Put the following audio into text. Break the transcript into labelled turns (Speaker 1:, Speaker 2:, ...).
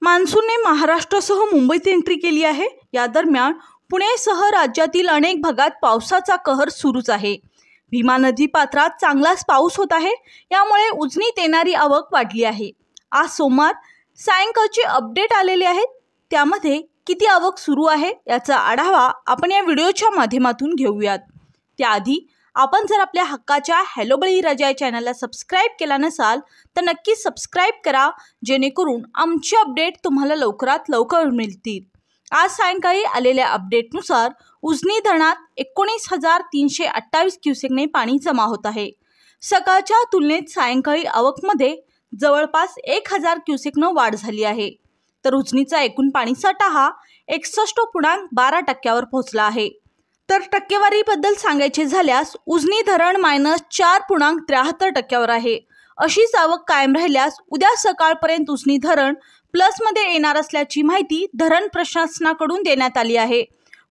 Speaker 1: मान्सूनने महाराष्ट्रासह मुंबईत एंट्री केली आहे। या दरम्यान पुणेसह राज्यातील अनेक भागात पावसाचा कहर सुरूच आहे। भीमा नदी पात्रात चांगलाच पाऊस होत आहे, यामुळे उजनीत येणारी आवक वाढली आहे। आज सोमवार सायंकाळचे अपडेट आलेले आहेत, त्यामध्ये किती आवक सुरू आहे याचा आढावा आपण या व्हिडिओच्या माध्यमातून घेऊयात। त्याआधी आपण जर आपल्या हक्काच्या हॅलो बळीराजा या चॅनलला सबस्क्राइब केला नसाल तर नक्की सबस्क्राइब करा, जेणेकरून आमचे अपडेट तुम्हाला लवकरात लवकर मिळतील। आज सायंकाळी आलेल्या अपडेटनुसार उजनी धरणात 19,328 क्युसेकने पाणी जमा होत आहे। सकाळच्या तुलनेत सायंकाळी आवकमध्ये जवळपास 1,000 क्युसेकने वाढ झाली आहे, तर उजनीचा एकूण पाणीसाठा हा 61.12% पोहोचला आहे। तर टक्केवारीबद्दल सांगायचे झाल्यास उजनी धरण -4.73% आहे। अशीच आवक कायम राहिल्यास उद्या सकाळपर्यंत उजनी धरण प्लसमध्ये येणार असल्याची माहिती धरण प्रशासनाकडून देण्यात आली आहे।